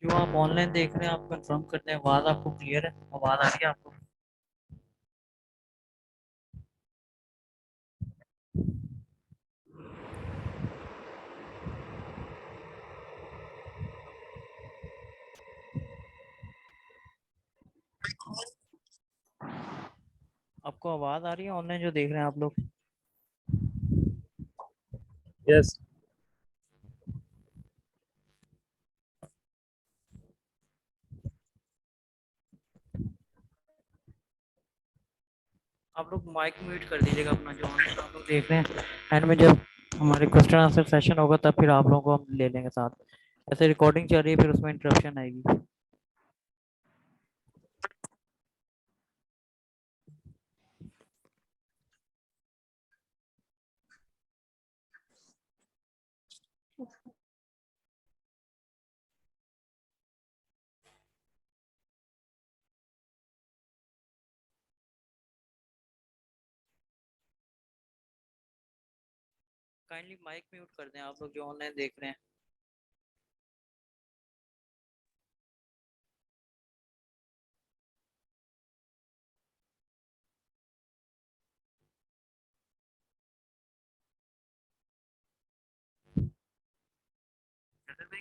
जो आप ऑनलाइन देख रहे हैं आप कंफर्म करते हैं, आवाज आपको क्लियर है? आवाज आ रही है आपको? आपको आवाज आ रही है ऑनलाइन जो देख रहे हैं आप लोग? यस। आप लोग माइक म्यूट कर दीजिएगा अपना जो ऑनलाइन आप लोग देख रहे हैं। एंड में जब हमारे क्वेश्चन आंसर सेशन होगा तब फिर आप लोगों को हम ले लेंगे साथ। ऐसे रिकॉर्डिंग चल रही है फिर उसमें इंटरप्शन आएगी। काइंडली माइक म्यूट कर दें आप लोग जो ऑनलाइन देख रहे हैं।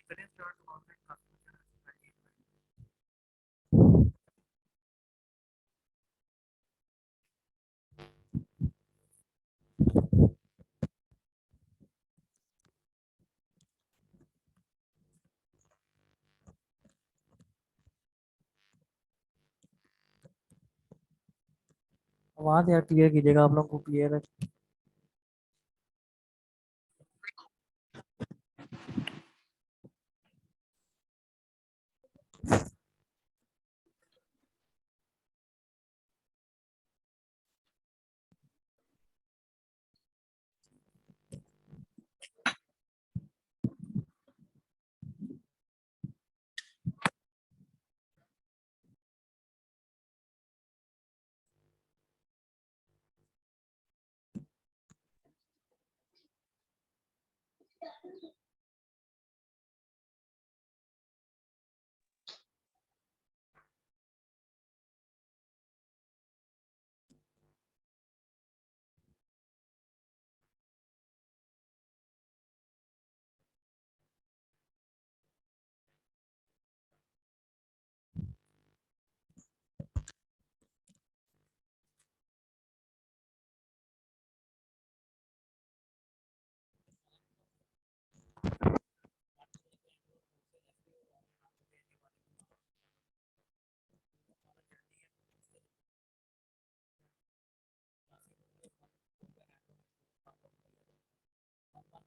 करें स्टार्ट ऑनलाइन क्लास। आवाज यार क्लियर कीजिएगा, आप लोगों को क्लियर है?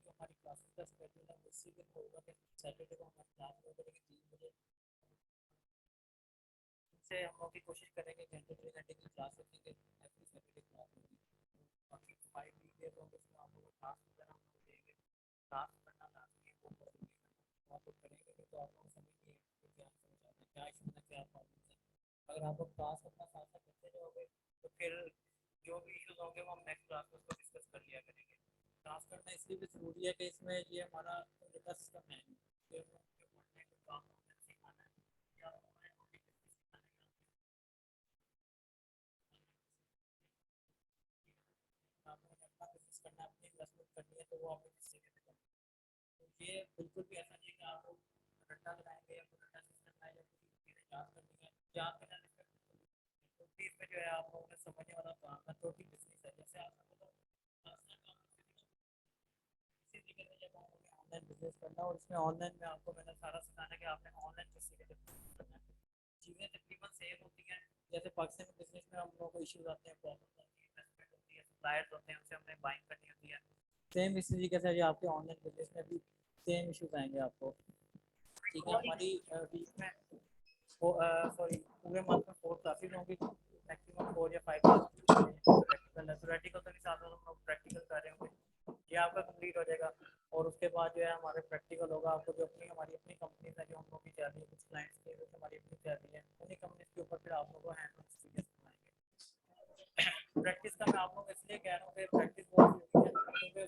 हमारी क्लासेस का स्केड्यूल है उसी दिन होगा कि सैटरडे को हमारी क्लास होगा लेकिन 3 बजे से हम लोग की कोशिश करेंगे घंटे 2 घंटे की क्लास रखेंगे। एवरी सैटरडे क्लास होगी। बाकी 5 वीडियोस होंगे उसमें आप लोग को क्लास वगैरह हम लोग देंगे। क्लास करना लाजमी है, वो तो आप लोग करेंगे तो आप लोग समझिए कि क्या समझ आता है, क्या इशू है, क्या प्रॉब्लम है। अगर आप लोग क्लास अपना साथ साथ करते जाओगे तो फिर जो भी इश्यूज होंगे वो हम नेक्स्ट क्लास में उसको डिस्कस कर लिया करेंगे। क्लास करना इसलिए भी ज़रूरी है कि इसमें ये हमारा का सिस्टम है कि हम लोग जो ऑनलाइन काम सिखाना है या ऑनलाइन टॉपिक सिखाना है आप लोगों ने अपना बिजनेस करना है, अपनी इन्वेस्टमेंट करनी है तो वो आप लोग किसी के करना। तो ये बिल्कुल भी ऐसा नहीं है कि आप लोग रट्टा लगाएंगे या कोई रट्टा सिस्टम है या कुछ चीज़ें याद करनी है, याद करना नहीं करना। तो इसमें जो है आप लोगों ने समझने वाला काम है, तो बिजनेस है जैसे आप इसी तरीके से जब आप ऑनलाइन बिजनेस करना और इसमें ऑनलाइन में आपको मैंने सारा सिखाना कि आपने ऑनलाइन किसी के करना है। चीज़ें तकरीबन सेम होती हैं। जैसे पाकिस्तान बिजनेस में हम लोगों को इश्यूज आते हैं, प्रॉब्लम आती है, इन्वेस्टमेंट होती है, सप्लायर्स होते हैं, उनसे हमने बाइंग करनी होती है। सेम इसी तरीके से जो आपके ऑनलाइन बिजनेस में भी सेम इश्यूज आएंगे आपको। ठीक है, हमारी वीक में सॉरी पूरे मंथ में 4 क्लासेज होंगी। मैक्सिमम 4 या 5 प्रैक्टिकल है, थ्योरेटिकल तो नहीं, साथ साथ हम लोग प्रैक्टिकल कर रहे होंगे। ये आपका कंप्लीट हो जाएगा और उसके बाद जो है हमारे प्रैक्टिकल होगा। आपको जो अपनी हमारी अपनी कंपनी है जो हम लोग की चल रही है, कुछ क्लाइंट्स की जो हमारी अपनी चल रही है, उन्हीं कंपनीज के ऊपर फिर आप लोगों को हैंड ऑन एक्सपीरियंस बनाएंगे। प्रैक्टिस का मैं आप लोग इसलिए कह रहा हूँ कि प्रैक्टिस बहुत जरूरी है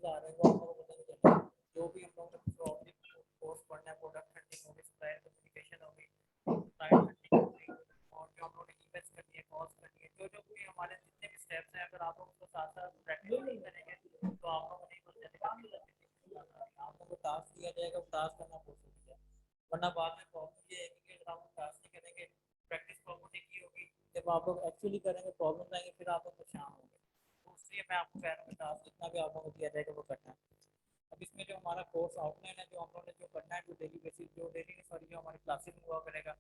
इश्यूज आ रहे हैं वो आप लोगों को पता नहीं चलेगा। जो भी हम लोगों ने कोर्स पढ़ना है, प्रोडक्ट हंटिंग होगी, सप्लायर कम्युनिकेशन होगी, सप्लायर हंटिंग होगी, और जो हम लोगों ने ईमेल्स करनी है, कॉल्स करनी है, जो जो भी हमारे जितने भी स्टेप्स हैं, अगर आप लोग उसको साथ साथ प्रैक्टिस नहीं करेंगे तो आप लोगों को नहीं पता चलेगा। आप लोगों को टास्क दिया जाएगा, वो टास्क करना बहुत जरूरी है, वरना बाद में प्रॉब्लम ये है कि अगर आप टास्क नहीं करेंगे, प्रैक्टिस प्रॉपर नहीं की होगी, जब आप लोग एक्चुअली करेंगे प्रॉब्लम आएंगे, फिर आप लोग परेशान होंगे। तो इसलिए मैं आपको कह रहा हूँ टास्क जितना भी आप लोगों को दिया जाएगा वो करना है। अब इसमें जो हमारा कोर्स आउटलाइन है, जो हम लोगों ने जो करना है, जो डेली बेसिस, जो डेली नहीं सॉरी, जो हमारी क्लासेस में हुआ करेगा,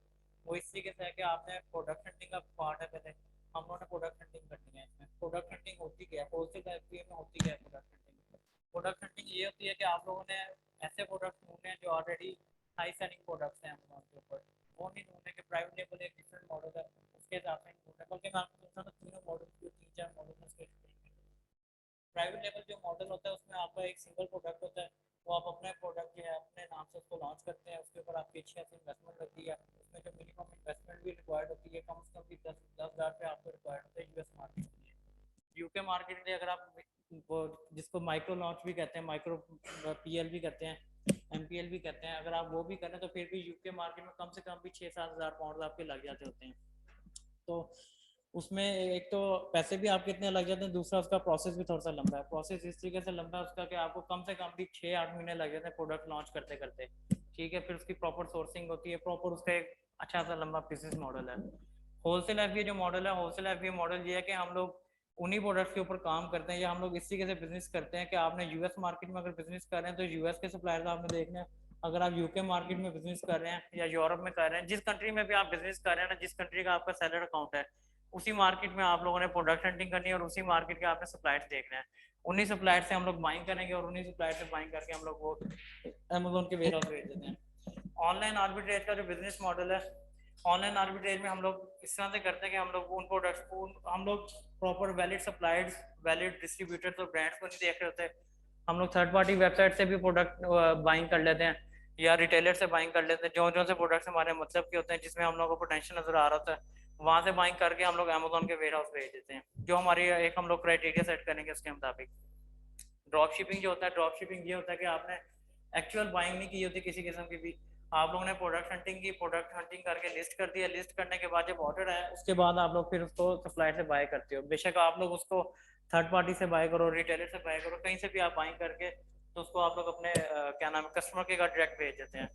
वो इस तरीके से है कि आपने प्रोडक्ट हंटिंग का पार्ट है, पहले हम लोगों ने प्रोडक्ट हंटिंग करनी है। इसमें प्रोडक्ट हंटिंग होती क्या है, होलसेल एफपीए में होती क्या है प्रोडक्ट हंटिंग? प्रोडक्ट हंटिंग ये होती है कि आप लोगों ने ऐसे प्रोडक्ट ढूंढने हैं जो ऑलरेडी हाई सेलिंग प्रोडक्ट्स हैं अमेजोन के ऊपर, वो नहीं ढूंढने के प्राइवेट लेवल एक डिफरेंट मॉडल है उसके हिसाब से नहीं ढूंढना, बल्कि मैं आपको बताता हूँ तीनों मॉडल, जो तीन चार मॉडल में प्राइवेट लेवल जो मॉडल होता है उसमें आपका एक सिंगल प्रोडक्ट होता है, वो आप अपने प्रोडक्ट जो है अपने नाम से उसको लॉन्च करते हैं, उसके ऊपर आपकी अच्छी खासी इन्वेस्टमेंट लगती है, उसमें जो मिनिमम इन्वेस्टमेंट भी रिक्वायर्ड होती है, कम से कम भी 10,000 रुपये आपको रिक्वायर्ड होता है यूएस मार्केट के लिए। यूके मार्केट के लिए अगर आप वो जिसको माइक्रो लॉन्च भी कहते हैं, माइक्रो पीएल भी कहते हैं, एमपीएल भी कहते हैं, अगर आप वो भी करें तो फिर भी यूके मार्केट में कम से कम भी 6-7 हज़ार पाउंड आपके लग जाते होते हैं। तो उसमें एक तो पैसे भी आपके इतने लग जाते हैं, दूसरा उसका प्रोसेस भी थोड़ा सा लंबा है। प्रोसेस इस तरीके से लंबा है उसका कि आपको कम से कम भी 6-8 महीने लग जाते हैं प्रोडक्ट लॉन्च करते करते, ठीक है। फिर उसकी प्रॉपर सोर्सिंग होती है, प्रॉपर उसका एक अच्छा सा लंबा बिजनेस मॉडल है। होलसेल एफबीए जो मॉडल है, होलसेल एफबीए मॉडल ये है कि हम लोग उन्हीं प्रोडक्ट्स के ऊपर काम करते हैं, या हम लोग इस तरीके से बिजनेस करते हैं कि आपने यूएस मार्केट में अगर बिजनेस कर रहे हैं तो यूएस के सप्लायर्स आपने देखने हैं, अगर आप यूके मार्केट में बिजनेस कर रहे हैं या यूरोप में कर रहे हैं, जिस कंट्री में भी आप बिजनेस कर रहे हैं ना, जिस कंट्री का आपका सैलर अकाउंट है, उसी मार्केट में आप लोगों ने प्रोडक्ट हंटिंग करनी है और उसी मार्केट के आपने सप्लायर्स देखना है। उन्हीं सप्लायर से हम लोग बाइंग करेंगे और उन्हीं सप्लायर से बाइंग करके हम लोग वो अमेजोन के वेयर हाउस भेज देते हैं। ऑनलाइन आर्बिट्रेज का जो बिजनेस मॉडल है, ऑनलाइन आर्बिट्रेज में हम लोग इस तरह से करते हैं कि हम लोग उन प्रोडक्ट्स को हम लोग proper valid suppliers, valid distributors और ब्रांड्स को नहीं देख रहे होते, हम लोग थर्ड पार्टी वेबसाइट से भी प्रोडक्ट बाइंग कर लेते हैं या रिटेलर से बाइंग कर लेते हैं, जो जो से प्रोडक्ट्स हमारे मतलब के होते हैं, जिसमें हम लोग को पोटेंशियल नजर आ रहा होता है, वहां से बाइंग करके हम लोग अमेजोन के वेयर हाउस भेज देते हैं, जो हमारी एक हम लोग क्राइटेरिया सेट करेंगे उसके मुताबिक। ड्रॉप शिपिंग जो होता है, ड्रॉप शिपिंग ये होता है कि आपने एक्चुअल बाइंग नहीं की होती किसी किस्म की भी, आप लोगों ने प्रोडक्ट हंटिंग की, प्रोडक्ट हंटिंग करके लिस्ट कर दिया, लिस्ट करने के बाद जब ऑर्डर आया उसके बाद आप लोग फिर उसको सप्लायर से बाय करते हो। बेशक आप लोग उसको थर्ड पार्टी से बाय करो, रिटेलर से बाय करो, कहीं से भी आप बाइंग करके तो उसको आप लोग अपने क्या नाम है कस्टमर के घर डायरेक्ट भेज देते हैं।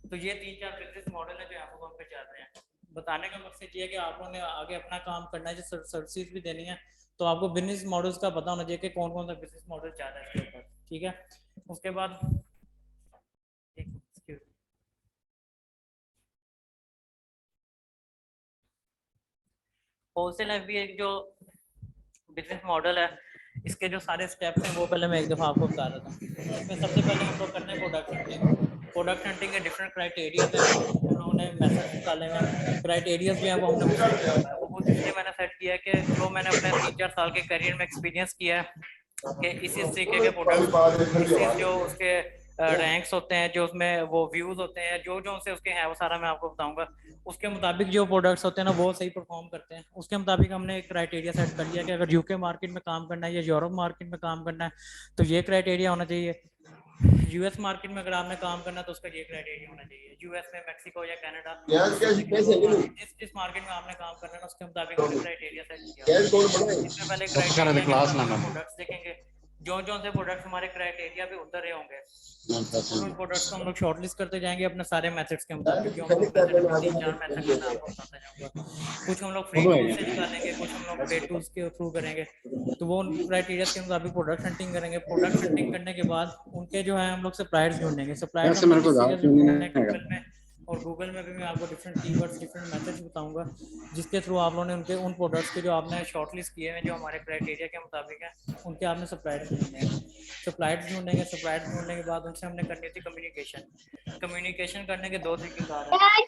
तो ये 3-4 बिजनेस मॉडल है जो अमेजोन पे चल रहे हैं। बताने का मकसद ये है कि आप लोगों ने आगे अपना काम करना है, जो सर्विसेज भी देनी है, तो आपको बिजनेस मॉडल्स का पता होना चाहिए कि कौन कौन सा बिजनेस मॉडल चल रहा है इसके ऊपर, ठीक है। उसके बाद होलसेल एफबीए एक जो बिजनेस मॉडल है, इसके जो सारे स्टेप्स हैं वो पहले मैं एक दफ़ा आपको बता देता हूँ। इसमें सबसे पहले हम लोग करते हैं प्रोडक्ट हंटिंग। प्रोडक्ट हंटिंग के डिफरेंट क्राइटेरियाज हैं, उन्होंने मेथड्स निकाले हुए हैं, क्राइटेरियाज भी हैं वो हमने सेट किया हुआ है। वो इसलिए मैंने सेट किया है कि जो मैंने अपने 3-4 साल के करियर में एक्सपीरियंस किया है कि इसी तरीके के प्रोडक्ट्स जो उसके रैंक्स होते हैं, जो उसमें वो व्यूज होते हैं, जो जो उनसे उसके हैं वो सारा मैं आपको बताऊंगा। उसके मुताबिक जो प्रोडक्ट्स होते हैं ना वो सही परफॉर्म करते हैं, उसके मुताबिक हमने एक क्राइटेरिया सेट कर लिया कि अगर यूके मार्केट में काम करना है या यूरोप मार्केट में काम करना है तो ये क्राइटेरिया होना चाहिए, यूएस मार्केट में अगर आपने काम करना है तो उसका ये क्राइटेरिया होना चाहिए, यूएस में, मैक्सिको या कनाडा, जिस जिस मार्केट में आपने काम करना है उसके मुताबिक हमने क्राइटेरिया सेट किया। इसमें पहले क्राइटेरिया के प्रोडक्ट्स देखेंगे, जो जो से प्रोडक्ट्स हमारे क्राइटेरिया पे उतर रहे होंगे उन प्रोडक्ट्स को हम लोग शॉर्टलिस्ट करते जाएंगे अपने सारे मेथड्स के मुताबिक, जो हम लोग 3-4 मेथड मैं आपको बताता जाऊंगा। कुछ हम लोग फ्री टूल्स से निकालेंगे, कुछ हम लोग पेड टूल्स के थ्रू करेंगे, तो वो क्राइटेरिया के मुताबिक प्रोडक्ट हंटिंग करेंगे। प्रोडक्ट हंटिंग करने के बाद उनके जो है हम लोग सप्लायर्स ढूंढेंगे, सप्लायर्स हम लोग ढूंढेंगे गूगल में, और गूगल में भी मैं आपको डिफरेंट कीवर्ड्स, डिफरेंट मेथड्स बताऊंगा जिसके थ्रू आप लोगों ने उनके उन प्रोडक्ट्स के जो आपने शॉर्टलिस्ट किए हैं जो हमारे क्राइटेरिया के मुताबिक है उनके आपने सप्लायर्स ढूंढने हैं। सप्लायर्स ढूंढेंगे, सप्लायर्स ढूंढने के बाद उनसे हमने करनी थी कम्युनिकेशन। कम्युनिकेशन करने के 2 तरीकेकार हैं,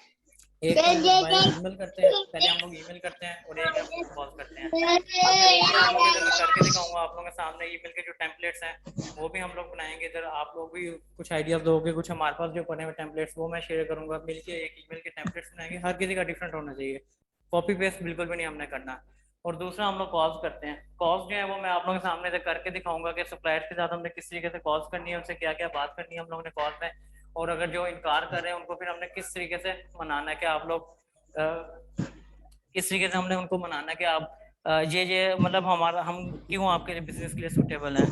एक तो हम लोग बाय ईमेल करते हैं, पहले हम लोग ईमेल करते हैं, और एक हम लोग कॉल करते हैं। ये आप लोग इधर मैं करके दिखाऊंगा आप लोगों के सामने, ईमेल के जो टेम्पलेट्स हैं वो भी हम लोग बनाएंगे इधर, आप लोग भी कुछ आइडियाज दोगे, कुछ हमारे पास जो पड़े हुए टेम्पलेट्स वो मैं शेयर करूंगा, मिलके एक ईमेल के टेम्पलेट्स बनाएंगे, हर किसी का डिफरेंट होना चाहिए, कॉपी पेस्ट बिल्कुल भी नहीं हमने करना। और दूसरा हम लोग कॉल्स करते हैं। कॉल्स जो है वो मैं आप लोगों के सामने से करके दिखाऊंगा कि सप्लायर्स के साथ हमने किस तरीके से कॉल्स करनी है, उनसे क्या क्या बात करनी है हम लोगों ने कॉल में, और अगर जो इनकार कर रहे हैं उनको फिर हमने किस तरीके से मनाना है कि आप लोग किस तरीके से हमने उनको मनाना है कि आप ये मतलब हमारा हम क्यों आपके लिए बिजनेस के लिए सूटेबल हैं।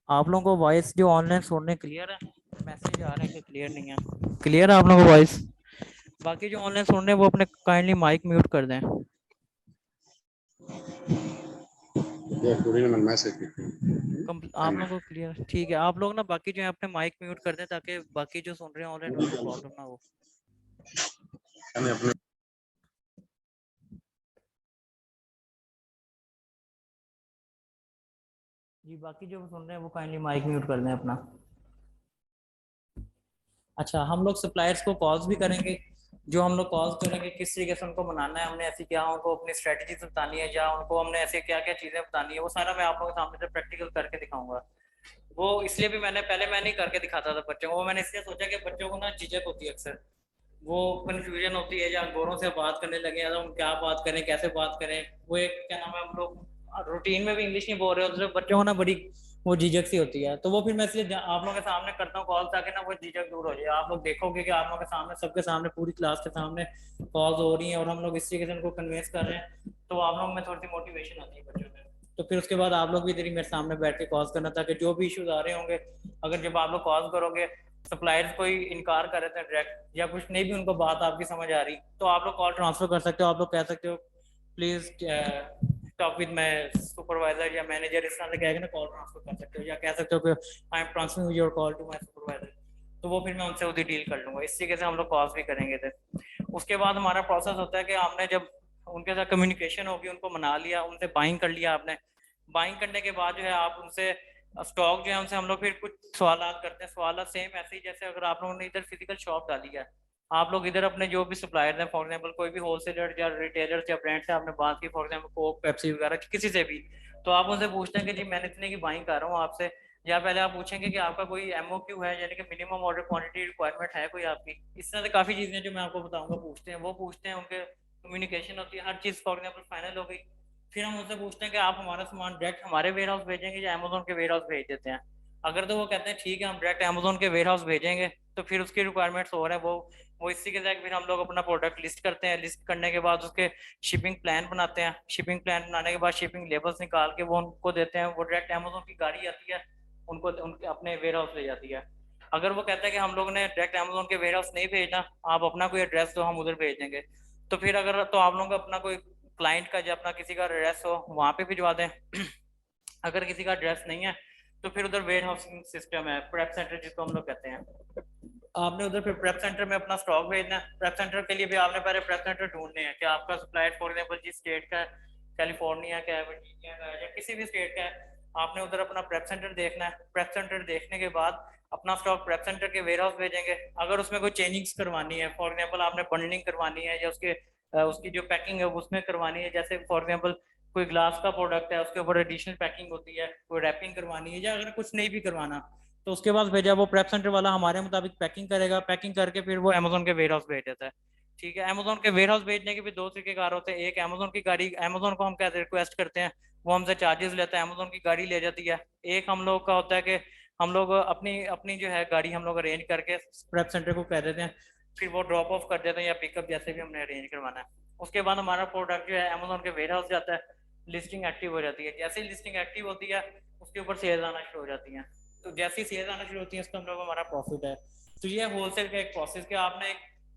आप लोगों को वॉइस जो ऑनलाइन सुनने क्लियर है? मैसेज आ रहे हैं कि क्लियर नहीं है? क्लियर है आप लोगों को वॉइस? बाकी जो ऑनलाइन सुन रहे हैं वो अपने काइंडली माइक म्यूट कर दें। आप लोगों को क्लियर ठीक है? आप लोग ना बाकी जो है अपने माइक म्यूट कर दें ताकि बाकी जो सुन रहे हैं ऑनलाइन उनको प्रॉब्लम ना हो। जी बाकी जो सुन रहे हैं वो काइंडली माइक म्यूट कर दें अपना। अच्छा, हम लोग सप्लायर्स को कॉल्स भी करेंगे। जो हम लोग कॉल्स करेंगे किस तरीके से उनको मनाना है, हमने ऐसी क्या उनको अपनी स्ट्रेटजी बतानी है या उनको हमने ऐसे क्या क्या चीजें बतानी है, वो सारा मैं आप लोगों के सामने से प्रैक्टिकल करके दिखाऊंगा। वो इसलिए भी पहले मैं नहीं करके दिखाता था बच्चों को, वो मैंने इसलिए सोचा कि बच्चों को ना झिझक होती है अक्सर, वो कंफ्यूजन होती है या गोरों से बात करने लगे या हम क्या बात करें कैसे बात करें। वो एक क्या नाम है, हम लोग रूटीन में भी इंग्लिश नहीं बोल रहे होते तो बच्चों को ना बड़ी वो झिझक सी होती है। तो वो फिर मैं इसलिए आप लोगों के सामने करता हूँ कॉल, ताकि ना वो झिझक दूर हो जाए। आप लोग देखोगे कि आप लोगों के सामने सबके सामने पूरी क्लास के सामने कॉल्स हो रही हैं और हम लोग इस तरीके से उनको कन्वेंस कर रहे हैं, तो आप लोग में थोड़ी सी मोटिवेशन आती है बच्चों में। तो फिर उसके बाद आप लोग भी इधर ही मेरे सामने बैठ के कॉल्स करना, ताकि जो भी इश्यूज आ रहे होंगे, अगर जब आप लोग कॉल्स करोगे सप्लायर्स कोई इनकार कर रहे थे डायरेक्ट या कुछ नहीं भी उनको बात आपकी समझ आ रही, तो आप लोग कॉल ट्रांसफर कर सकते हो। आप लोग कह सकते हो please talk with my supervisor या मैनेजर, इस तरह से कह के ना कॉल ट्रांसफर कर सकते हो, या कह सकते हो कि I am transferring your call to my supervisor, तो वो फिर मैं उनसे उधर डील कर लूंगा। इस तरीके से हम लोग कॉल्स भी करेंगे थे। उसके बाद हमारा प्रोसेस होता है कि हमने जब उनके साथ कम्युनिकेशन होगी, उनको मना लिया, उनसे बाइंग कर लिया आपने, बाइंग करने के बाद जो है आप उनसे स्टॉक जो है उनसे हम लोग फिर कुछ सवाल करते हैं। सवाल सेम ऐसे ही जैसे अगर आप लोगों ने इधर फिजिकल शॉप डाली है, आप लोग इधर अपने जो भी सप्लायर्स हैं, फॉर एग्जांपल कोई भी होलसेलर या रिटेलर या ब्रांड से आपने बात की, फॉर एग्जांपल कोक पेप्सी वगैरह किसी से भी, तो आप उनसे पूछते हैं कि जी मैंने इतने की बाइंग कर रहा हूँ आपसे, या पहले आप पूछेंगे कि आपका कोई एमओक्यू है यानी कि मिनिमम ऑर्डर क्वांटिटी रिक्वायरमेंट है कोई आपकी। इस तरह से काफी चीजें जो मैं आपको बताऊंगा पूछते हैं, वो पूछते हैं, उनके कम्युनिकेशन होती है, हर चीज फॉर एग्जाम्पल फाइनल हो गई। फिर हम उनसे पूछते हैं कि आप हमारा सामान डायरेक्ट हमारे वेयर हाउस भेजेंगे या अमेजोन के वेयर हाउस भेज देते हैं। अगर तो वो कहते हैं ठीक है हम डायरेक्ट अमेजोन के वेयर हाउस भेजेंगे, तो फिर उसकी रिक्वायरमेंट्स हो रहे हैं वो इसी के साथ फिर हम लोग अपना प्रोडक्ट लिस्ट करते हैं। लिस्ट करने के बाद उसके शिपिंग प्लान बनाते हैं। शिपिंग प्लान बनाने के बाद शिपिंग लेबल्स निकाल के वो उनको देते हैं। वो डायरेक्ट अमेजोन की गाड़ी आती है, उनको उनके अपने वेयर हाउस ले जाती है। अगर वो कहता है कि हम लोग ने डायरेक्ट अमेजोन के वेयर हाउस नहीं भेजना, आप अपना कोई एड्रेस दो हम उधर भेज देंगे, तो फिर अगर तो आप लोग अपना कोई क्लाइंट का या अपना किसी का एड्रेस हो वहां पे भिजवा दें। अगर किसी का एड्रेस नहीं है तो फिर उधर वेयर हाउसिंग सिस्टम है, प्रेप सेंटर जिसको हम लोग कहते हैं, आपने उधर फिर प्रेप सेंटर में अपना स्टॉक भेजना है। प्रेप सेंटर के लिए भी आपने पहले प्रेप सेंटर ढूंढने हैं कि आपका सप्लायर फॉर एग्जाम्पल जिस स्टेट का है, कैलिफोर्निया का है, वर्जीनिया का है, या किसी भी स्टेट का है, आपने उधर अपना प्रेप सेंटर देखना है। प्रेप सेंटर देखने के बाद अपना स्टॉक प्रेप सेंटर के वेयर हाउस भेजेंगे। अगर उसमें कोई चेंजिंग्स करवानी है, फॉर एग्जाम्पल आपने बंडलिंग करवानी है या उसके उसकी जो पैकिंग है उसमें करवानी है, जैसे फॉर एग्जाम्पल कोई ग्लास का प्रोडक्ट है उसके ऊपर एडिशनल पैकिंग होती है, कोई रैपिंग करवानी है, या अगर कुछ नहीं भी करवाना, तो उसके बाद भेजा वो प्रेप सेंटर वाला हमारे मुताबिक पैकिंग करेगा। पैकिंग करके फिर वो अमेजोन के वेयर हाउस भेज देता है। ठीक है, अमेजोन के वेयर हाउस भेजने के भी दो तरीके कार होते हैं। एक अमेजोन की गाड़ी, अमेजोन को हम कैसे रिक्वेस्ट करते हैं, वो हमसे चार्जेस लेता है, अमेजोन की गाड़ी ले जाती है। एक हम लोग का होता है कि हम लोग अपनी अपनी जो है गाड़ी हम लोग अरेंज करके प्रेप सेंटर को कह देते हैं, फिर वो ड्रॉप ऑफ कर देते हैं या पिकअप जैसे भी हमने अरेंज करवाना है। उसके बाद हमारा प्रोडक्ट जो है अमेजोन के वेयर हाउस जाता है, लिस्टिंग एक्टिव हो जाती है। जैसे ही लिस्टिंग एक्टिव होती है उसके ऊपर सेल्स आना शुरू हो जाती हैं। तो जैसी सेल्स आना शुरू होती है इसका मतलब हमारा प्रॉफिट है। तो ये होलसेल का एक प्रोसेस कि आपने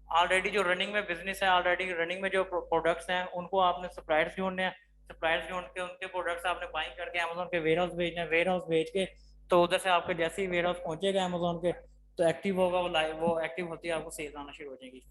ऑलरेडी जो रनिंग में बिजनेस है, ऑलरेडी रनिंग में जो प्रोडक्ट्स हैं उनको आपने सप्लायर्स ढूंढने हैं। सप्लायर्स ढूंढ के उनके प्रोडक्ट्स आपने बाइंग करके अमेजोन के वेयर हाउस भेजना है। वेयर हाउस भेज के तो उधर से आपके जैसे ही वेयर हाउस पहुंचेगा अमेजोन के, तो एक्टिव होगा वो लाइव, वो एक्टिव होती है आपको सेल्स आना शुरू हो जाएगी।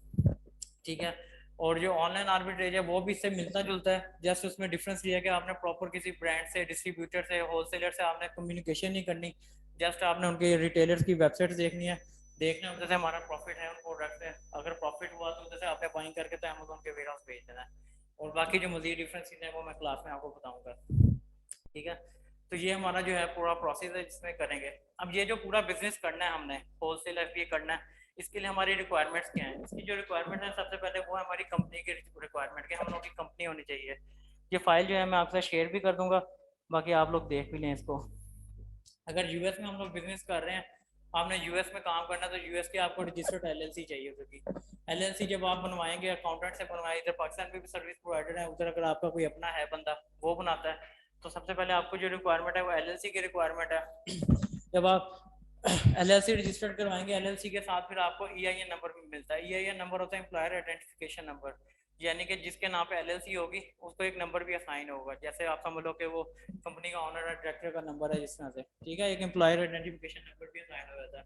ठीक है। और जो ऑनलाइन आर्बिट्रेज है वो भी इससे मिलता जुलता है, जस्ट उसमें डिफरेंस ये है कि आपने प्रॉपर किसी ब्रांड से, डिस्ट्रीब्यूटर से, होलसेलर से आपने कम्युनिकेशन नहीं करनी। जस्ट आपने उनके रिटेलर्स की वेबसाइट देखनी है, देखना उधर से हमारा प्रॉफिट है उन प्रोडक्ट से। अगर प्रॉफिट हुआ तो उधर से आपने बाइंग करके तो अमेजोन के वेयर हाउस भेज देना है। और बाकी जो मजीद डिफरेंसेस हैं वो मैं क्लास में आपको बताऊंगा। ठीक है। तो ये हमारा जो है पूरा प्रोसेस है जिसमें करेंगे। अब ये जो पूरा बिजनेस करना है हमने, होलसेल एफबीए करना है, इसके लिए हमारी रिक्वायरमेंट्स क्या हैं? इसकी जो रिक्वायरमेंट है सबसे पहले वो है हमारी कंपनी की रिक्वायरमेंट, कि हम लोग की कंपनी होनी चाहिए। ये फाइल जो है मैं आपसे शेयर भी कर दूंगा, बाकी आप लोग देख भी लें इसको। अगर यूएस में हम लोग बिजनेस कर रहे हैं, आपने यूएस में काम करना, तो यूएस की आपको रजिस्टर्ड एलएलसी चाहिए होगी। एलएलसी जब आप बनवाएंगे अकाउंटेंट से बनवाएंगे, इधर पाकिस्तान में भी सर्विस प्रोवाइडर है, उधर अगर आपका कोई अपना है बंदा वो बनाता है, तो सबसे पहले आपको जो रिक्वायरमेंट है वो एलएलसी की रिक्वायरमेंट है। जब आप एलएलसी रजिस्टर्ड करवाएंगे, एलएलसी के साथ फिर आपको ईआईएन नंबर भी मिलता है। ईआईएन नंबर होता है एम्प्लॉयर आइडेंटिफिकेशन नंबर, यानी कि जिसके नाम पे एलएलसी होगी उसको एक नंबर भी असाइन होगा। जैसे आप समझ लो कि वो कंपनी का ऑनर है, डायरेक्टर का नंबर है, जिस तरह से, ठीक है, एक एम्प्लॉयर आइडेंटिफिकेशन नंबर भी असाइन हो जाता है।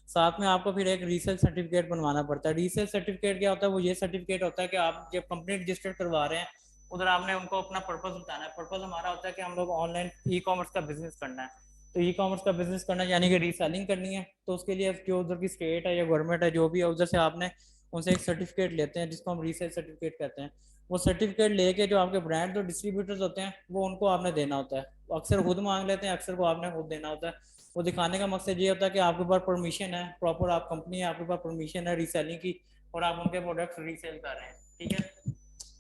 साथ में आपको फिर एक रीसेल सर्टिफिकेट बनवाना पड़ता है। रीसेल सर्टिफिकेट क्या होता है? वो ये सर्टिफिकेट होता है कि आप जब कंपनी रजिस्टर करवा रहे हैं, उधर आपने उनको अपना पर्पज बताना है। पर्पज हमारा होता है कि हम लोग ऑनलाइन ई कॉमर्स का बिजनेस करना है। तो ई कॉमर्स का बिजनेस करना यानी कि रीसेलिंग करनी है, तो उसके लिए जो उधर की स्टेट है या गवर्नमेंट है जो भी है, उधर से आपने उनसे एक सर्टिफिकेट लेते हैं जिसको हम रीसेल सर्टिफिकेट कहते हैं। वो सर्टिफिकेट लेके जो आपके ब्रांड और डिस्ट्रीब्यूटर्स होते हैं वो उनको आपने देना होता है। अक्सर खुद मांग लेते हैं, अक्सर को आपने खुद देना होता है। वो दिखाने का मकसद ये होता है कि आपके पास परमिशन है, प्रॉपर आप कंपनी है, आपके पास परमिशन है रीसेलिंग की, और आप उनके प्रोडक्ट्स रीसेल कर रहे हैं, ठीक है।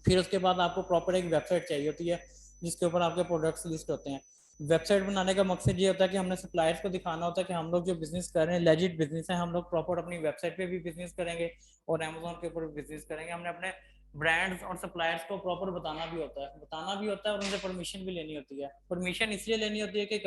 फिर उसके बाद आपको प्रॉपर एक वेबसाइट चाहिए होती है जिसके ऊपर आपके प्रोडक्ट्स लिस्ट होते हैं। वेबसाइट बनाने का मकसद ये होता है कि हमने सप्लायर्स को दिखाना होता है कि हम लोग जो बिजनेस कर रहे हैं लेजिट बिजनेस है, हम लोग प्रॉपर अपनी वेबसाइट पे भी बिजनेस करेंगे और अमेजोन के ऊपर भी बिजनेस करेंगे। हमने अपने ब्रांड्स और सप्लायर्स को प्रॉपर बताना भी होता है और उनसे परमिशन भी लेनी होती है। परमिशन इसलिए लेनी होती है कि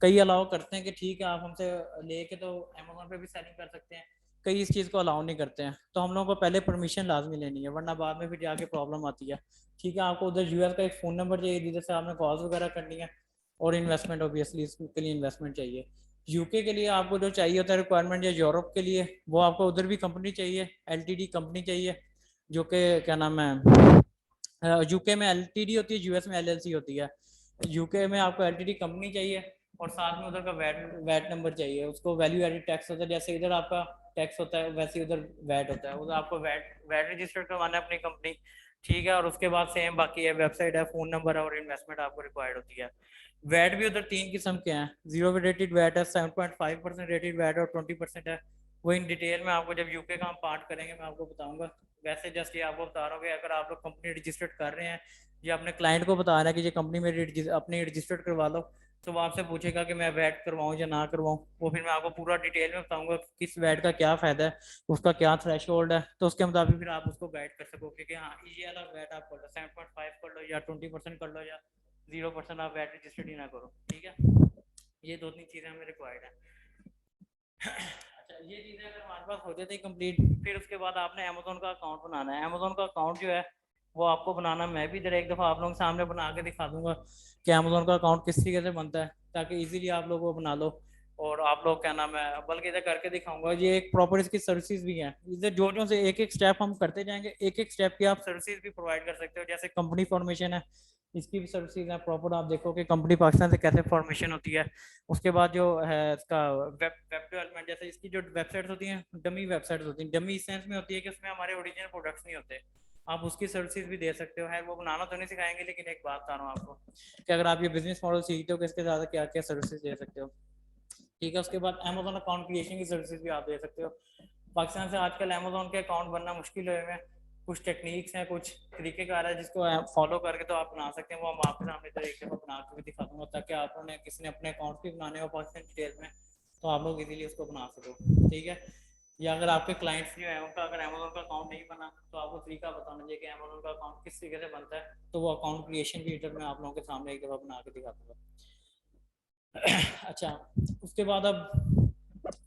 कई अलाउ करते हैं कि ठीक है आप हमसे लेके तो अमेजोन पे भी सेलिंग कर सकते हैं, कई इस चीज़ को अलाउ नहीं करते हैं। तो हम लोगों को पहले परमिशन लाजमी लेनी है, वरना बाद में फिर जाके प्रॉब्लम आती है, ठीक है। आपको उधर यूएस का एक फ़ोन नंबर चाहिए जिधर से आपने कॉल्स वगैरह करनी है, और इन्वेस्टमेंट ऑब्वियसली इसके लिए इन्वेस्टमेंट चाहिए। यूके के लिए आपको जो चाहिए होता है रिक्वायरमेंट, या यूरोप के लिए, वो आपको उधर भी कंपनी चाहिए, एलटीडी कंपनी चाहिए, जो कि क्या नाम है, यूके में एलटीडी होती है, यूएस में एलएलसी होती है। यूके में आपको एलटीडी कंपनी चाहिए और साथ में उधर का वैट वैट नंबर चाहिए। उसको वैल्यू एडिड टैक्स होता है, जैसे इधर आपका टैक्स होता है वैसे उधर वैट होता है। उधर आपको वैट वैट रजिस्टर करवाना है अपनी कंपनी, ठीक है। और उसके बाद सेम बाकी है, वेबसाइट है, फोन नंबर है और इन्वेस्टमेंट आपको रिक्वायर्ड होती है। वैट भी उधर 3 किस्म के हैं, 0 रेटेड वैट है, 7.5% रेटेड वैट और 20% है। वो इन डिटेल में आपको जब यूके का हम पार्ट करेंगे मैं आपको बताऊंगा। वैसे जस्ट ये आपको बता रहा हूँ कि अगर आप लोग कंपनी रजिस्टर्ड कर रहे हैं, या अपने क्लाइंट को बता रहा है कि ये कंपनी में अपनी रजिस्टर्ड करवा लो, तो वो आपसे पूछेगा कि मैं वैट करवाऊँ या ना करवाऊँ। वो फिर मैं आपको पूरा डिटेल में बताऊंगा किस वैट का क्या फ़ायदा है, उसका क्या थ्रेश होल्ड है, तो उसके मुताबिक फिर आप उसको वैट कर सकोगे कि हाँ ये वाला वैट आप कर लो, 7.5 कर लो या 20% कर लो, या 0% आप वैट रजिस्टर्ड ही ना करो, ठीक है। ये 2-3 चीज़ें हमें रिक्वायर्ड है। अच्छा, ये चीज़ें अगर हमारे पास हो जाती है कंप्लीट, फिर उसके बाद आपने अमेजोन का अकाउंट बनाना है। अमेजोन का अकाउंट जो है वो आपको बनाना, मैं भी इधर एक दफ़ा आप लोगों के सामने बना के दिखा दूंगा कि अमेजोन का अकाउंट किस तरीके से बनता है, ताकि इजीली आप लोग वो बना लो। और आप लोग क्या नाम है, बल्कि इधर करके दिखाऊंगा। ये एक प्रॉपर इसकी सर्विसेज भी हैं, इधर जो से एक एक स्टेप हम करते जाएंगे, एक एक स्टेप की आप सर्विसेज भी प्रोवाइड कर सकते हो। जैसे कंपनी फॉर्मेशन है, इसकी भी सर्विसेज है प्रॉपर। आप देखो कि कंपनी पाकिस्तान से कैसे फॉर्मेशन होती है। उसके बाद जो है इसका वेब वेब डेवलपमेंट, जैसे इसकी जो वेबसाइट्स होती हैं डमी वेबसाइट्स होती हैं। डमी इस सेंस में होती है कि उसमें हमारे ओरिजिनल प्रोडक्ट्स नहीं होते, आप उसकी सर्विसेज भी दे सकते हो। है वो बनाना तो नहीं सिखाएंगे, लेकिन एक बात बता रहा हूँ आपको कि अगर आप ये बिजनेस मॉडल सीखते हो कि इसके ज़्यादा क्या क्या सर्विसेज दे सकते हो, ठीक है। उसके बाद अमेजोन अकाउंट क्रिएशन की सर्विसेज भी आप दे सकते हो। पाकिस्तान से आजकल अमेजोन के अकाउंट बनना मुश्किल हुए हैं, कुछ टेक्निक्स हैं, कुछ तरीकेकार है जिसको फॉलो करके तो आप बना सकते हैं। वो हम आपके सामने तो एक दफ़ा बना के भी दिखा दूंगा, ताकि आपने किसी ने अपने अकाउंट भी बनाने हो पाकिस्तान डिटेल में, तो आप लोग इजीली उसको बना सको, ठीक है। या अगर आपके क्लाइंट्स जो है उनका अगर अमेजोन का अकाउंट नहीं बना, तो आपको तरीका बताना चाहिए कि अमेजोन का अकाउंट किस तरीके से बनता है, तो वो अकाउंट क्रिएशन भी इधर मैं आप लोगों के सामने एक दफ़ा बना के दिखा दूंगा। अच्छा, उसके बाद अब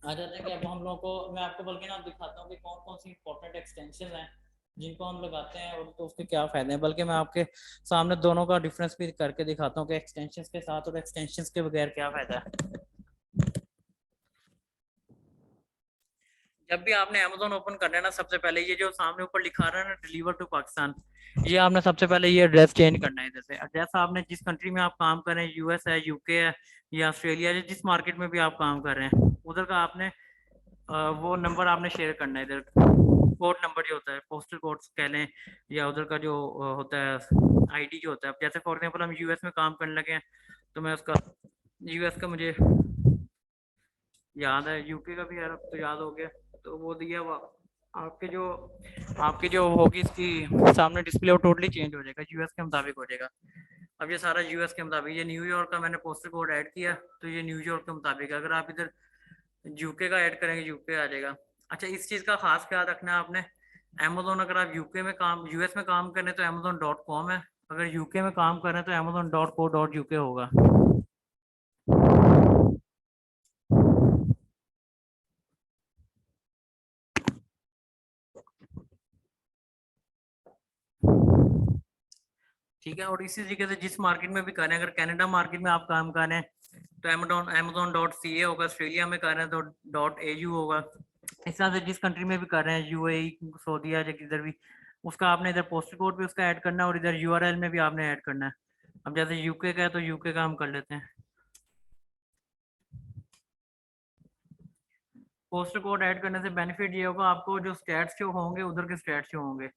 आ जाते हैं कि अब हम लोगों को, मैं आपको बल्कि ना दिखाता हूँ कि कौन कौन सी इंपॉर्टेंट एक्सटेंशन हैं जिनको हम लगाते हैं और तो उसके क्या फ़ायदे हैं। बल्कि मैं आपके सामने दोनों का डिफरेंस भी करके दिखाता हूँ कि एक्सटेंशन के साथ और एक्सटेंशन के बगैर क्या फ़ायदा है। जब भी आपने अमेजोन ओपन करना है ना, सबसे पहले ये जो सामने ऊपर लिखा रहा है ना डिलीवर टू पाकिस्तान, ये आपने सबसे पहले ये एड्रेस चेंज करना है। जैसे एड्रेस आपने जिस कंट्री में आप काम कर रहे हैं, यूएस है, यूके है या ऑस्ट्रेलिया है, जिस मार्केट में भी आप काम कर रहे हैं, उधर का आपने वो नंबर आपने शेयर करना है। इधर कोड नंबर जो होता है, पोस्टल कोड कह लें, या उधर का जो होता है आईडी जो होता है। जैसे फॉर एग्जांपल हम यूएस में काम करने लगे हैं, तो मैं उसका यूएस का मुझे याद है, यूके का भी यार अब तो याद हो गया। तो वो दिया हुआ आपके जो होगी इसकी सामने डिस्प्ले वो टोटली चेंज हो जाएगा, यूएस के मुताबिक हो जाएगा। अब ये सारा यूएस के मुताबिक, ये न्यूयॉर्क का मैंने पोस्टल कोड ऐड किया तो ये न्यूयॉर्क के मुताबिक है। अगर आप इधर यूके का ऐड करेंगे यूके आ जाएगा। अच्छा, इस चीज़ का खास ख्याल रखना है आपने, अमेजोन अगर आप यूके में काम यूएस में काम कर रहे हैं तो amazon.com है, अगर यूके में काम कर रहे हैं तो amazon.co.uk होगा। ठीक है, और इसी तरीके से जिस मार्केट में भी कर रहे हैं, अगर कनाडा मार्केट में आप काम कर रहे हैं तो amazon.ca होगा, ऑस्ट्रेलिया में कर रहे हैं तो .au होगा। इस तरह से जिस कंट्री में भी कर रहे हैं, यूएई, सऊदीया या किधर भी, उसका आपने इधर पोस्टल कोड भी उसका ऐड करना है और इधर यूआरएल में भी आपने ऐड करना है। अब जैसे यूके का है तो यूके का हम कर लेते हैं। पोस्टल कोड ऐड करने से बेनिफिट ये होगा, आपको जो स्टैट्स जो होंगे उधर के स्टैट्स जो होंगे।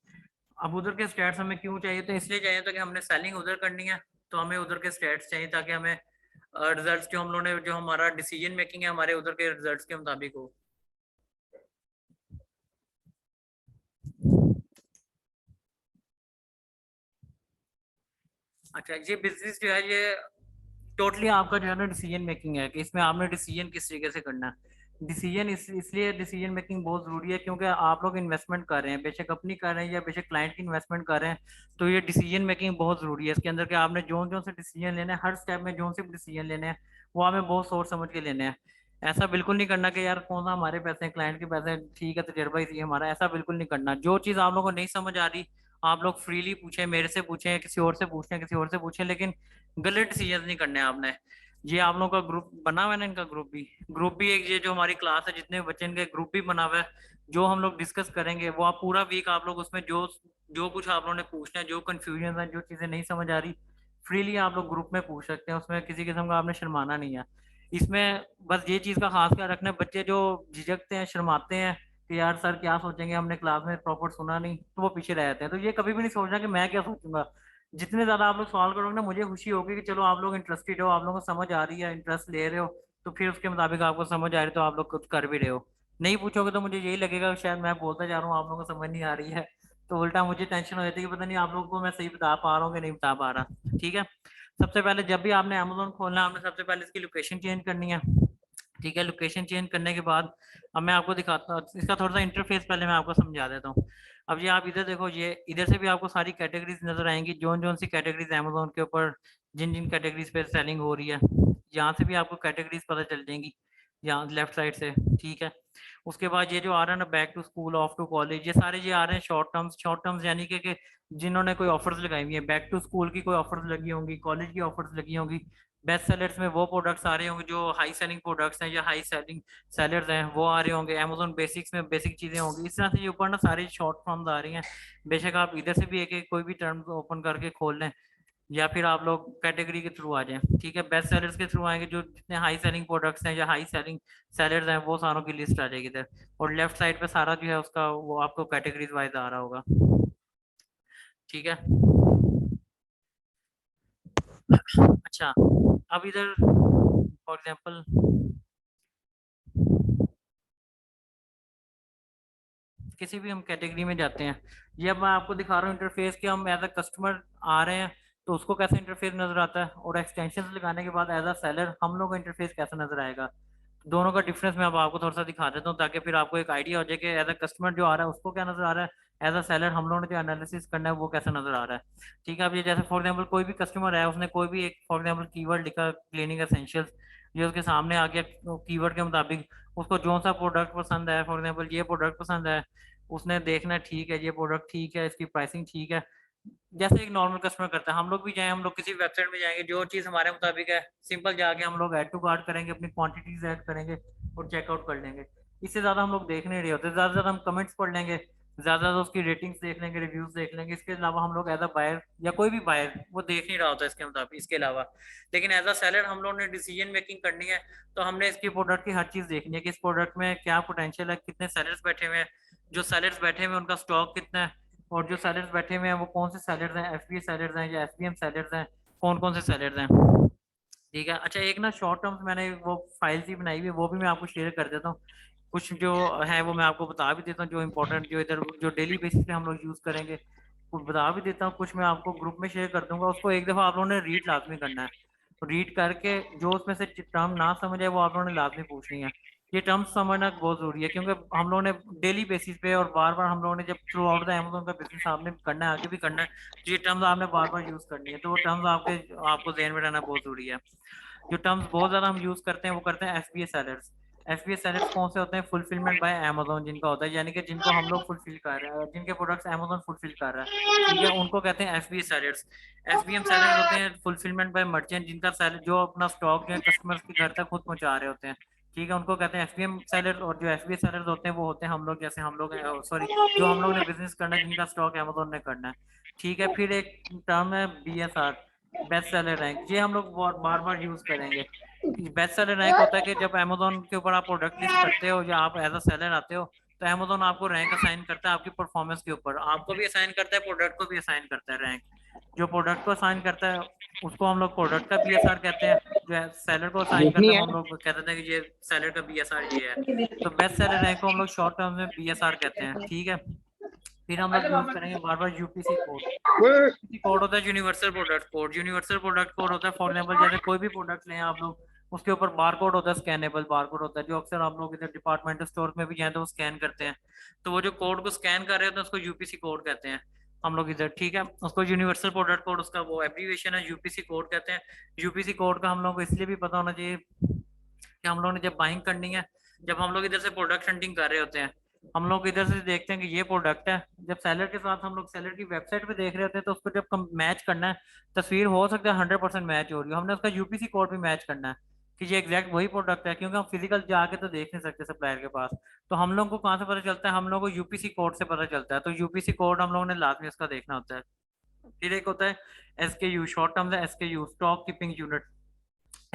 अब उधर के स्टैट्स हमें क्यों चाहिए, तो इसलिए चाहिए था कि हमने सेलिंग उधर करनी है, तो हमें उधर के स्टैट्स चाहिए ताकि हमें रिजल्ट्स जो हम लोगों ने, जो हमारा डिसीजन मेकिंग है हमारे उधर के रिजल्ट्स के मुताबिक हो। अच्छा, ये बिजनेस जो है ये टोटली आपका जो है ना डिसीजन मेकिंग है कि इसमें आपने डिसीजन किस तरीके से करना है। डिसीजन इसलिए डिसीजन मेकिंग बहुत जरूरी है क्योंकि आप लोग इन्वेस्टमेंट कर रहे हैं, बेशक अपनी कर रहे हैं या बेशक क्लाइंट की इन्वेस्टमेंट कर रहे हैं, तो ये डिसीजन मेकिंग बहुत जरूरी है इसके अंदर कि आपने जो जो से डिसीजन लेने हैं, हर स्टेप में जो से डिसीजन लेने हैं वो हमें बहुत सोच समझ के लेने हैं। ऐसा बिल्कुल नहीं करना कि यार कौन सा हमारे पैसे हैं, क्लाइंट के पैसे हैं, ठीक है तजर्बा ही हमारा, ऐसा बिल्कुल नहीं करना। जो चीज़ आप लोगों को नहीं समझ आ रही आप लोग फ्रीली पूछें, मेरे से पूछें, किसी और से पूछें, किसी और से पूछें, लेकिन गलत डिसीजन नहीं करने आपने। ये आप लोगों का ग्रुप बना हुआ है ना, इनका ग्रुप भी एक, ये जो हमारी क्लास है जितने बच्चे, इनका ग्रुप भी बना हुआ है। जो हम लोग डिस्कस करेंगे वो आप पूरा वीक आप लोग उसमें जो जो कुछ आप लोगों ने पूछना है, जो कंफ्यूजन है, जो चीजें नहीं समझ आ रही, फ्रीली आप लोग ग्रुप में पूछ सकते हैं, उसमें किसी किस्म का आपने शर्माना नहीं है। इसमें बस ये चीज का खास ख्याल रखना है, बच्चे जो झिझकते हैं, शर्माते हैं कि यार सर क्या सोचेंगे, हमने क्लास में प्रॉपर सुना नहीं, तो वो पीछे रह जाते हैं। तो ये कभी भी नहीं सोचना कि मैं क्या सोचूंगा। जितने ज्यादा आप लोग सवाल करोगे ना, मुझे खुशी होगी कि चलो आप लोग इंटरेस्टेड हो, आप लोगों को समझ आ रही है, इंटरेस्ट ले रहे हो, तो फिर उसके मुताबिक आपको समझ आ रही है तो आप लोग कुछ कर भी रहे हो। नहीं पूछोगे तो मुझे यही लगेगा कि शायद मैं बोलता जा रहा हूँ, आप लोगों को समझ नहीं आ रही है, तो उल्टा मुझे टेंशन हो जाती है कि पता नहीं आप लोगों को मैं सही बता पा रहा हूँ कि नहीं बता पा रहा। ठीक है, सबसे पहले जब भी आपने अमेजोन खोलना है, आपने सबसे पहले इसकी लोकेशन चेंज करनी है। ठीक है, लोकेशन चेंज करने के बाद अब मैं आपको दिखाता हूँ इसका थोड़ा सा इंटरफेस, पहले मैं आपको समझा देता हूँ। अब ये आप इधर देखो, ये इधर से भी आपको सारी कैटेगरीज नजर आएंगी, जोन जोन सी कैटेगरीज अमेजोन के ऊपर, जिन जिन कैटेगरीज पे सेलिंग हो रही है, यहाँ से भी आपको कैटेगरीज पता चल जाएंगी, यहाँ लेफ्ट साइड से। ठीक है, उसके बाद ये जो आ रहा है ना, back to school, off to college, ये सारे ये आ रहे हैं शॉर्ट टर्म्स यानी कि जिन्होंने कोई ऑफर्स लगाई हुई है, बैक टू स्कूल की कोई ऑफर्स लगी होंगी, कॉलेज की ऑफर्स लगी होंगी। बेस्ट सेलर्स में वो प्रोडक्ट्स आ रहे होंगे जो हाई सेलिंग प्रोडक्ट्स हैं या हाई सेलिंग सेलर्स हैं, वो आ रहे होंगे। अमेजोन बेसिक्स में बेसिक चीजें होंगी। इस तरह से ये ऊपर ना सारी शॉर्ट फॉर्म्स आ रही हैं। बेशक आप इधर से भी एक एक कोई भी टर्म ओपन करके खोल लें, या फिर आप लोग कैटेगरी के थ्रू आ जाएं। ठीक है, बेस्ट सेलर्स के थ्रू आएंगे, जो जितने हाई सेलिंग प्रोडक्ट्स हैं या हाई सेलिंग सेलर्स हैं वो सारों की लिस्ट आ जाएगी इधर। और लेफ्ट साइड पे सारा जो है उसका वो आपको कैटेगरीज वाइज आ रहा होगा। ठीक है, अच्छा, अब इधर फॉर एग्जांपल किसी भी हम कैटेगरी में जाते हैं, ये अब मैं आपको दिखा रहा हूँ इंटरफेस कि हम एज अ कस्टमर आ रहे हैं तो उसको कैसे इंटरफेस नजर आता है, और एक्सटेंशन लगाने के बाद एज अ सेलर हम लोग का इंटरफेस कैसा नजर आएगा। दोनों का डिफरेंस मैं अब आपको थोड़ा सा दिखा देता हूँ ताकि फिर आपको एक आइडिया हो जाए कि एज अ कस्टमर जो आ रहा है उसको क्या नजर आ रहा है, एज अ सेलर हम लोगों ने जो एनालिसिस करना है वो कैसा नजर आ रहा है। ठीक है, अब ये जैसे फॉर एग्जाम्पल कोई भी कस्टमर है, उसने कोई भी एक फॉर एग्जाम्पल कीवर्ड लिखा, क्लीनिंग एसेंशियल्स, ये उसके सामने आ गया, कीवर्ड के मुताबिक उसको जो सा प्रोडक्ट पसंद है, फॉर एग्जाम्पल ये प्रोडक्ट पसंद है, उसने देखना ठीक है, ये प्रोडक्ट ठीक है, इसकी प्राइसिंग ठीक है, जैसे एक नॉर्मल कस्टमर करता है। हम लोग भी जाएं, हम लोग किसी वेबसाइट में जाएंगे, जो चीज़ हमारे मुताबिक है, सिंपल जाके हम लोग ऐड टू कार्ट करेंगे, अपनी क्वांटिटीज ऐड करेंगे और चेकआउट कर लेंगे। इससे ज़्यादा हम लोग देख नहीं रहे होते, ज़्यादा से ज़्यादा हम कमेंट्स पढ़ लेंगे, ज़्यादा ज़्यादा उसकी रेटिंग्स देख लेंगे, रिव्यूज देख लेंगे। इसके अलावा हम लोग एज अ बायर या कोई भी बायर वो देख नहीं रहा होता इसके मुताबिक, इसके अलावा। लेकिन एज अ सेलर हम लोग ने डिसीजन मेकिंग करनी है, तो हमने इसकी प्रोडक्ट की हर चीज़ देखनी है कि इस प्रोडक्ट में क्या पोटेंशियल है, कितने सेलर्स बैठे हुए हैं, जो सेलर्स बैठे हुए हैं उनका स्टॉक कितना है, और जो सेलर्स बैठे हुए हैं वो कौन से सेलर्स हैं, एफबीए सेलर्स हैं या एफबीएम सेलर्स हैं, कौन कौन से सेलर्स हैं। ठीक है, अच्छा, एक ना शॉर्ट टर्म्स मैंने वो फाइल सी बनाई हुई है, वो भी मैं आपको शेयर कर देता हूँ। कुछ जो है वो मैं आपको बता भी देता हूँ, जो इम्पोर्टेंट जो इधर जो डेली बेसिस पे हम लोग यूज करेंगे वो बता भी देता हूँ। कुछ मैं आपको ग्रुप में शेयर कर दूंगा, उसको एक दफा आप लोगों ने रीड लाजमी करना है। रीड करके जो उसमें से टर्म ना समझ आए वो आप लोगों ने लाजमी पूछनी है। ये टर्म्स समझना बहुत जरूरी है, क्योंकि हम लोगों ने डेली बेसिस पे और बार बार हम लोगों ने जब थ्रू आउट द अमेज़न का बिजनेस आपने करना है, आगे भी करना है, तो ये टर्म्स आपने बार बार यूज करनी है। तो वो टर्म्स आपको ध्यान में रहना बहुत जरूरी है। जो टर्म्स बहुत ज्यादा हम यूज करते हैं वो करते हैं एफबीए सेलर्स। एफबीए सेलर्स कौन से होते हैं? फुलफिलमेंट बाय अमेजोन जिनका होता है, यानी कि जिनको हम लोग फुलफिल कर रहे हैं, जिनके प्रोडक्ट्स अमेजोन फुलफिल कर रहा है, ठीक है, उनको कहते हैं एफबीए सेलर्स। एफबीएम सेलर्स होते हैं फुलफिलमेंट बाय मर्चेंट, जिनका सेलर जो अपना स्टॉक जो है कस्टमर्स के घर तक खुद पहुंचा रहे होते हैं, ठीक है, उनको कहते हैं एफबीएम सेलर। और जो एफबीए सेलर्स होते हैं वो होते हैं हम लोग, जैसे हम लोग, सॉरी, जो हम लोग ने बिजनेस करना है जिनका स्टॉक अमेजोन ने करना है, ठीक है। फिर एक टर्म है बीएसआर, बेस्ट सेलर रैंक, ये हम लोग बार बार यूज करेंगे। बेस्ट सेलर रैंक होता है कि जब अमेजोन के ऊपर आप प्रोडक्ट लिस्ट करते हो या आप एज अ सेलर आते हो, तो अमेजोन आपको रैंक असाइन करता है आपकी परफॉर्मेंस के ऊपर, आपको भी असाइन करता है, प्रोडक्ट को भी असाइन करता है रैंक। जो प्रोडक्ट को असाइन करता है उसको हम लोग प्रोडक्ट का बीएसआर कहते हैं, जो है सेलर को असाइन करता जितनी है है वो हम लोग कहते हैं कि ये सेलर का बीएसआर ये है। तो बेस्ट सेलर रैंक को हम लोग शॉर्ट टर्म में बीएसआर कहते हैं, ठीक है। फिर हम लोग यूज करेंगे बार बार यूपीसी कोड। यूपीसी कोड होता है universal product code. Universal product code होता है, फॉर एग्जाम्पल जैसे कोई भी प्रोडक्ट लें आप लोग, उसके ऊपर बार कोड होता है, स्कैनेबल बार कोड होता है, जो अक्सर आप लोग इधर डिपार्टमेंटल स्टोर में भी जाए तो वो स्कैन करते हैं। तो वो जो कोड को स्कैन कर रहे होते हैं उसको यूपीसी कोड कहते हैं हम लोग इधर, ठीक है। उसको यूनिवर्सल प्रोडक्ट कोड, उसका वो एब्रीविएशन है, यूपीसी कोड कहते हैं। यूपीसी कोड का हम लोग को इसलिए भी पता होना चाहिए कि हम लोग ने जब बाइंग करनी है, जब हम लोग इधर से प्रोडक्ट हंटिंग कर रहे होते हैं, हम लोग इधर से देखते हैं कि ये प्रोडक्ट है, जब सेलर के साथ हम लोग सेलर की वेबसाइट पे देख रहे होते हैं, तो उसको जब मैच करना है, तस्वीर हो सकता है 100% मैच हो रही हो, हमने उसका यूपीसी कोड भी मैच करना है कि ये एग्जैक्ट वही प्रोडक्ट है, क्योंकि हम फिजिकल जाके तो देख नहीं सकते सप्लायर के पास। तो हम लोग को कहाँ से पता चलता है? हम लोग को यूपीसी कोड से पता चलता है। तो यूपीसी कोड हम लोगों ने लाजमी उसका देखना होता है। फिर एक होता है एसकेयू, शॉर्ट टर्म है SKU, stock keeping unit.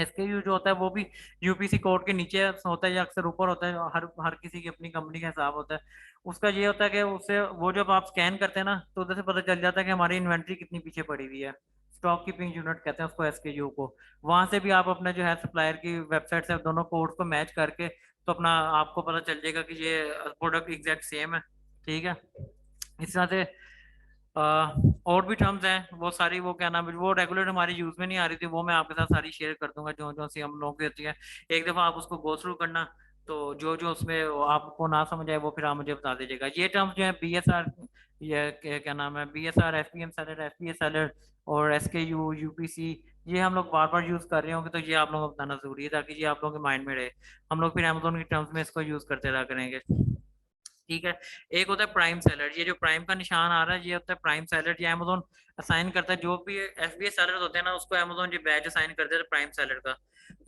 SKU जो होता है वो भी यूपीसी कोड के नीचे होता है या अक्सर ऊपर होता है, हर हर किसी की अपनी कंपनी का हिसाब होता है। उसका ये होता है कि उससे वो जब आप स्कैन करते हैं ना, तो उधर से पता चल जाता है कि हमारी इन्वेंट्री कितनी पीछे पड़ी हुई है। स्टॉक कीपिंग यूनिट कहते हैं उसको, एसकेयू को। वहां से भी आप अपना जो है सप्लायर की वेबसाइट से दोनों कोड को मैच करके, तो अपना आपको पता चल जाएगा कि ये प्रोडक्ट एग्जैक्ट सेम है, ठीक है। इस तरह से और भी टर्म्स हैं, वो सारी, वो क्या नाम है, वो रेगुलर हमारी यूज में नहीं आ रही थी, वो मैं आपके साथ सारी शेयर कर दूंगा, जो जो सी हम लोगों की होती है। एक दफा आप उसको गो थ्रू करना, तो जो जो उसमें आपको ना समझ आए वो फिर आप मुझे बता दीजिएगा। ये टर्म्स जो है बीएसआर, ये क्या नाम है, BSR, FPM seller, FPA seller और एसकेयू, यूपीसी, ये हम लोग बार बार यूज कर रहे होंगे, तो ये आप लोगों को बताना जरूरी है ताकि ये आप लोगों के माइंड में रहे। हम लोग फिर अमेजोन की टर्म्स में इसको यूज करते रहा करेंगे, ठीक है। एक होता है प्राइम सेलर, ये जो प्राइम का निशान आ रहा है ये होता है प्राइम सेलर। ये अमेजोन असाइन करता है, जो भी एफबीए सेलर होते हैं ना उसको अमेजोन ये बैज असाइन करते हैं प्राइम सेलर का।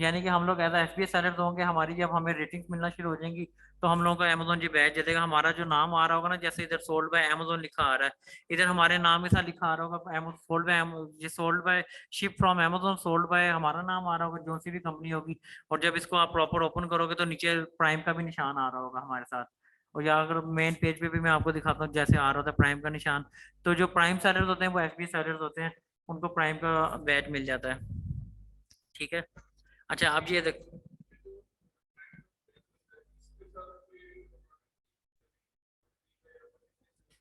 यानी कि हम लोग एज एफबीए सेलर होंगे, हमारी जब हमें रेटिंग्स मिलना शुरू हो जाएंगी, तो हम लोगों को अमेजोन ये बैज दे देगा। हमारा जो नाम आ रहा होगा ना, जैसे इधर सोल्ड बाय अमेजोन लिखा आ रहा है, इधर हमारे नाम के साथ लिखा आ रहा होगा सोल्ड बाय, ये sold by, ship from Amazon, sold by, हमारा नाम आ रहा होगा जो सी भी कंपनी होगी। और जब इसको आप प्रॉपर ओपन करोगे तो नीचे प्राइम का भी निशान आ रहा होगा हमारे साथ। और या अगर मेन पेज पे भी मैं आपको दिखाता हूँ जैसे आ रहा था प्राइम का निशान, तो जो प्राइम सेलर्स होते हैं वो एफबी सेलर्स होते हैं, उनको प्राइम का बैच मिल जाता है, ठीक है। अच्छा आप ये देख,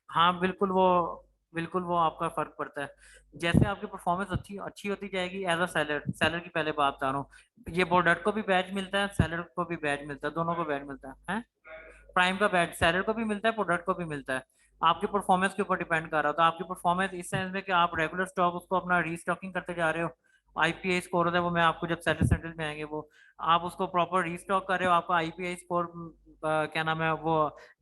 हाँ बिल्कुल वो आपका फर्क पड़ता है। जैसे आपकी परफॉर्मेंस अच्छी अच्छी होती जाएगी एज अ सेलर, सेलर की पहले बात बता रहा हूँ, ये प्रोडक्ट को भी बैच मिलता है, सेलर को भी बैच मिलता है, दोनों को बैच मिलता है। प्राइम का बैच सेलर को भी मिलता है, प्रोडक्ट को भी मिलता है। आपकी परफॉर्मेंस के ऊपर डिपेंड कर रहा है। तो आपकी परफॉर्मेंस इस सेंस में कि आप रेगुलर स्टॉक उसको अपना रीस्टॉकिंग करते जा रहे हो, आईपीआई स्कोर होता है वो मैं आपको जब सेलर सेंटर में आएंगे वो, आप उसको प्रॉपर रीस्टॉक कर रहे हो, आपका आईपीआई स्कोर क्या नाम है वो,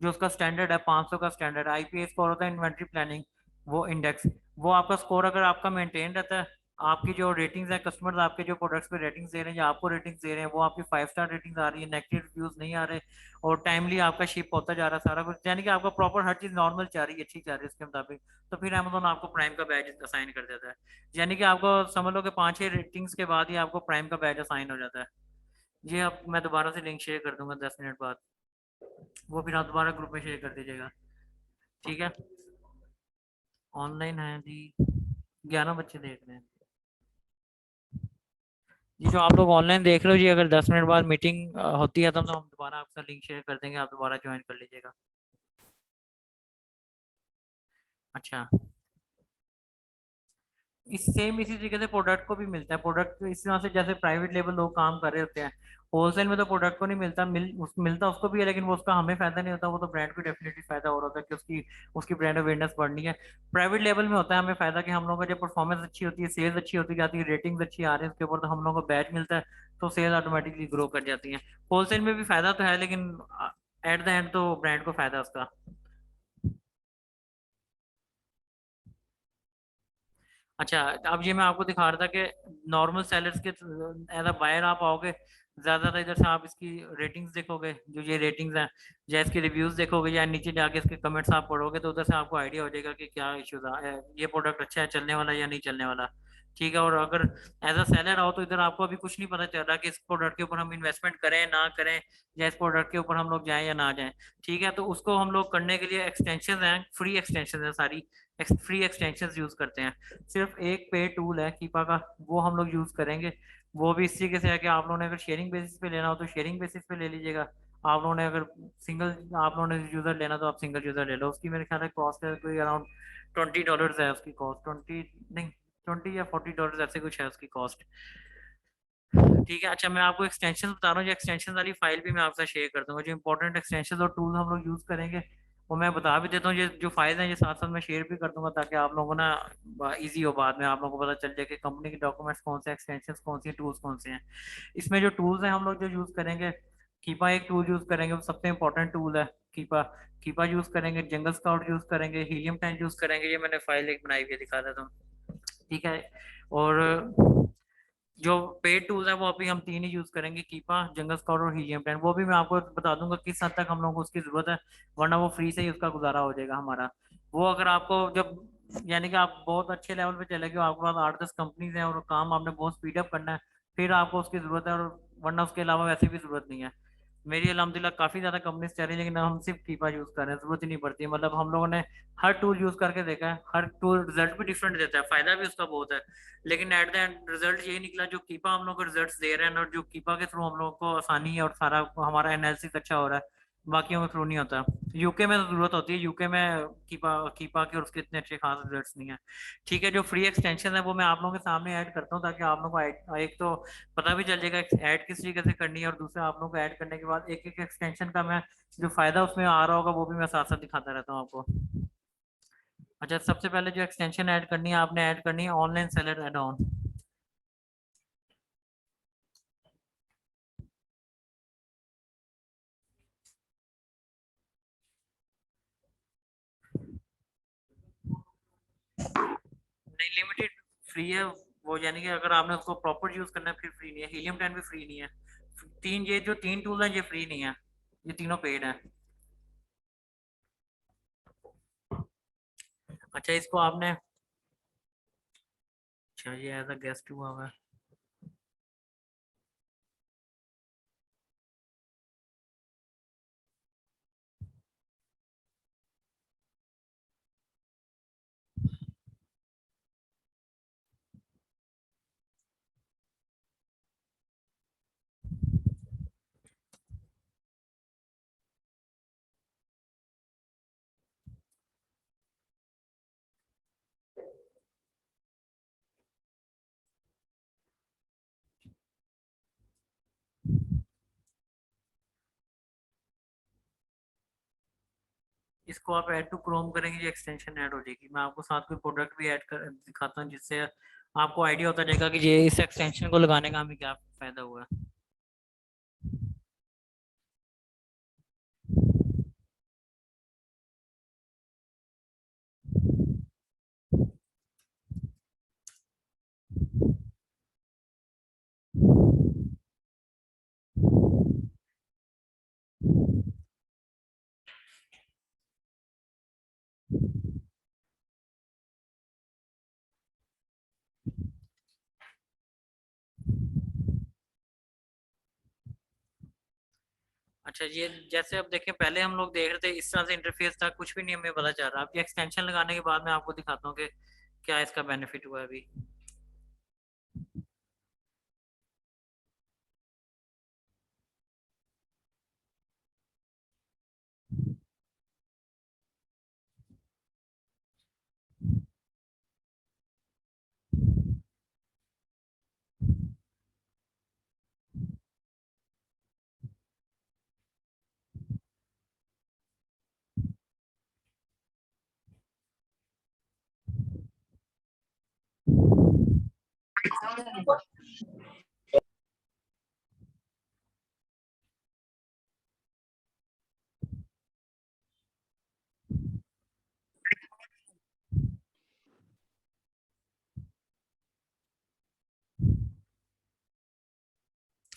जो उसका स्टैंडर्ड है 500 का स्टैंडर्ड, आईपीआई स्कोर होता है इन्वेंट्री प्लानिंग, वो इंडेक्स, वो आपका स्कोर अगर आपका मेंटेन रहता है, आपकी जो रेटिंग्स है, कस्टमर्स आपके जो प्रोडक्ट्स पे रेटिंग्स दे रहे हैं या आपको रेटिंग्स दे रहे हैं, वो आपकी 5 स्टार रेटिंग्स आ रही है, नेगेटिव रिव्यूज नहीं आ रहे, और टाइमली आपका शिप होता जा रहा है सारा कुछ, यानी कि आपका प्रॉपर हर चीज नॉर्मल जा रही है, अच्छी जा रही है उसके मुताबिक, तो फिर अमेजोन आपको प्राइम का बैज असाइन कर देता है। यानी कि आपको समझ लो कि 5-6 रेटिंग्स के बाद ही आपको प्राइम का बैज असाइन हो जाता है। ये अब मैं दोबारा से लिंक शेयर कर दूंगा 10 मिनट बाद, वो फिर आप दोबारा ग्रुप में शेयर कर दीजिएगा, ठीक है। ऑनलाइन है जी, 11 बच्चे देख रहे हैं जी जो आप लोग ऑनलाइन देख रहे हो जी, अगर 10 मिनट बाद मीटिंग होती है तो हम दोबारा आपका लिंक शेयर कर देंगे, आप दोबारा ज्वाइन कर लीजिएगा। अच्छा, इस सेम इसी तरीके से प्रोडक्ट को भी मिलता है। प्रोडक्ट इस तरह से जैसे प्राइवेट लेवल लोग काम कर रहे होते हैं, होलसेल में तो प्रोडक्ट को नहीं मिलता, मिलता उसको भी है, लेकिन वो उसका हमें फायदा नहीं होता, वो तो ब्रांड को डेफिनेटली फायदा हो रहा होता है कि उसकी उसकी ब्रांड अवेयरनेस बढ़नी है। प्राइवेट लेवल में होता है हमें फायदा कि हम लोगों का जब परफॉर्मेंस अच्छी होती है, सेल्स अच्छी होती जाती है, रेटिंग्स अच्छी आ रही है उसके ऊपर, तो हम लोगों को बैच मिलता है, तो सेल ऑटोमेटिकली ग्रो कर जाती है। होलसेल में भी फायदा तो है, लेकिन एट द एंड तो ब्रांड को फायदा है उसका। अच्छा, अब ये मैं आपको दिखा रहा था कि नॉर्मल सेलर्स के एज अ बायर आप आओगे, ज्यादातर इधर से आप इसकी रेटिंग्स देखोगे, जो ये रेटिंग्स हैं, या इसके रिव्यूज देखोगे, या नीचे जाके इसके कमेंट्स आप पढ़ोगे, तो उधर से आपको आइडिया हो जाएगा कि क्या इश्यूज है, ये प्रोडक्ट अच्छा है, चलने वाला है या नहीं चलने वाला। ठीक है, और अगर एज अ सेलर आओ तो इधर आपको अभी कुछ नहीं पता चल रहा कि इस प्रोडक्ट के ऊपर हम इन्वेस्टमेंट करें ना करें, या इस प्रोडक्ट के ऊपर हम लोग जाएं या ना जाएं। ठीक है, तो उसको हम लोग करने के लिए एक्सटेंशन हैं, फ्री एक्सटेंशन है सारी, फ्री एक्सटेंशन यूज करते हैं। सिर्फ एक पे टूल है कीपा का, वो हम लोग यूज करेंगे। वो भी इस तरीके से है कि आप लोगों ने अगर शेयरिंग बेसिस पे लेना हो तो शेयरिंग बेसिस पे ले लीजिएगा। आप लोगों ने अगर सिंगल आप लोगों ने यूजर लेना तो आप सिंगल यूजर ले लो। उसकी मेरे ख्याल है कॉस्ट है कोई अराउंड $20 है उसकी कॉस्ट, 20 नहीं, $20 या $40 ऐसे कुछ है उसकी कॉस्ट। ठीक है, अच्छा मैं आपको एक्सटेंशन बता रहा हूँ, जो एक्सटेंशन वाली फाइल भी मैं आपसे शेयर कर दूंगा, जो इंपॉर्टेंट एक्सटेंशन और टूल हम लोग यूज करेंगे वो मैं बता भी देता हूँ। ये जो फाइल हैं ये साथ साथ मैं शेयर भी कर दूंगा, ताकि आप लोगों को ना इजी हो, बाद में आप लोगों को पता चल जाए कि कंपनी के डॉक्यूमेंट्स कौन से, एक्सटेंशन कौन सी, टूल्स कौन से हैं। इसमें जो टूल्स हैं हम लोग जो यूज करेंगे, कीपा एक टूल यूज करेंगे, वो सबसे इंपॉर्टेंट टूल है कीपा। कीपा यूज करेंगे, जंगल स्काउट यूज करेंगे, हीलियम 10 यूज करेंगे, ये मैंने फाइल एक बनाई हुई है दिखा देता हूँ। ठीक है, और जो पेड टूल्स है वो अभी हम तीन ही यूज करेंगे, कीपा, जंगल स्कॉट और हीलियम प्लान। वो भी मैं आपको बता दूंगा किस हद तक हम लोगों को उसकी जरूरत है, वरना वो फ्री से ही उसका गुजारा हो जाएगा हमारा। वो अगर आपको जब, यानी कि आप बहुत अच्छे लेवल पे चले गए, आपके पास 8-10 कंपनीज हैं और काम आपने बहुत स्पीड अप करना है, फिर आपको उसकी जरूरत है, और वरना उसके अलावा वैसे भी जरूरत नहीं है। मेरी अल्हम्दुलिल्लाह काफी ज्यादा कंपनीज चल रही है, लेकिन हम सिर्फ कीपा यूज कर रहे हैं, जरूरत ही नहीं पड़ती है। मतलब हम लोगों ने हर टूल यूज करके देखा है, हर टूल रिजल्ट भी डिफरेंट देता है, फायदा भी उसका बहुत है, लेकिन एट द एंड रिजल्ट यही निकला, जो कीपा हम लोग को रिजल्ट दे रहे हैं और जो कीपा के थ्रू हम लोग को आसानी है और सारा हमारा एनालिसिस अच्छा हो रहा है, बाकियों के थ्रू नहीं होता। यूके में तो जरूरत होती है, यूके में कीपा कीपा के और उसके इतने अच्छे खास रिजल्ट्स नहीं है। ठीक है, जो फ्री एक्सटेंशन है वो मैं आप लोगों के सामने ऐड करता हूँ, ताकि आप लोगों को एक तो पता भी चल जाएगा ऐड किस तरीके से करनी है, और दूसरा आप लोगों को ऐड करने के बाद एक एक एक्सटेंशन का मैं जो फायदा उसमें आ रहा होगा वो भी मैं साथ साथ दिखाता रहता हूँ आपको। अच्छा, सबसे पहले जो एक्सटेंशन ऐड करनी है, आपने ऐड करनी है ऑनलाइन सेलर एड ऑन। नहीं, लिमिटेड फ्री है वो, यानी कि अगर आपने उसको प्रॉपर यूज करना है फिर फ्री नहीं है। हीलियम 10 भी फ्री नहीं है। तीन, ये जो तीन टूल हैं ये फ्री नहीं है, ये तीनों पेड है। अच्छा, इसको आपने, अच्छा ये एज अ गेस्ट हुआ हुआ है। इसको आप ऐड टू क्रोम करेंगे, ये एक्सटेंशन ऐड हो जाएगी। मैं आपको साथ में प्रोडक्ट भी ऐड कर दिखाता हूँ, जिससे आपको आइडिया होता रहेगा कि ये इस एक्सटेंशन को लगाने का हमें क्या फायदा हुआ है। अच्छा, ये जैसे अब देखें, पहले हम लोग देख रहे थे इस तरह से इंटरफेस था, कुछ भी नहीं हमें पता चल रहा। अब ये एक्सटेंशन लगाने के बाद मैं आपको दिखाता हूँ कि क्या इसका बेनिफिट हुआ है अभी।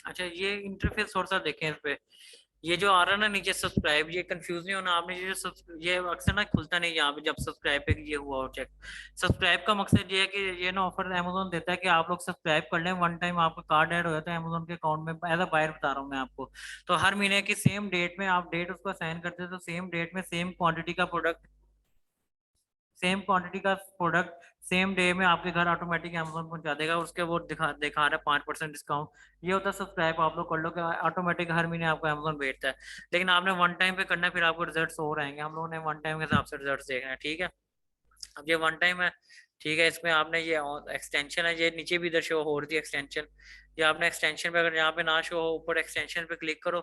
अच्छा, ये इंटरफेस थोड़ा सा देखें इस पे। ये जो आ रहा है ना नीचे सब्सक्राइब, ये कंफ्यूज नहीं होना आपने, ये अक्सर ना खुलता नहीं यहाँ पे जब सब्सक्राइब पे ये हुआ हो चेक। सब्सक्राइब का मकसद ये है कि ये ना ऑफर अमेजोन देता है कि आप लोग सब्सक्राइब कर लें, वन टाइम आपका कार्ड ऐड हो जाता है अमेजोन के अकाउंट में। एज अ बायर बता रहा हूँ मैं आपको। तो हर महीने की सेम डेट में आप डेट उसको साइन करते हैं, तो सेम डेट में सेम क्वांटिटी का प्रोडक्ट सेम डे में आपके घर ऑटोमेटिक अमेजोन पहुंचा देगा। उसके वो दिखा दिखा रहा है 5% डिस्काउंट। ये होता है सब्सक्राइब, आप लोग कर लो कि ऑटोमेटिक हर महीने आपको अमेजोन भेजता है। लेकिन आपने वन टाइम पे करना है, फिर आपको रिजल्ट्स हो रहेंगे। हम लोगों ने वन टाइम के हिसाब से रिजल्ट्स देखना है, ठीक है। अब ये वन टाइम है, ठीक है। इसमें आपने ये एक्सटेंशन है, ये नीचे भी इधर शो हो रही थी एक्सटेंशन। ये आपने एक्सटेंशन पे, अगर यहाँ पे ना शो हो, ऊपर एक्सटेंशन पे क्लिक करो।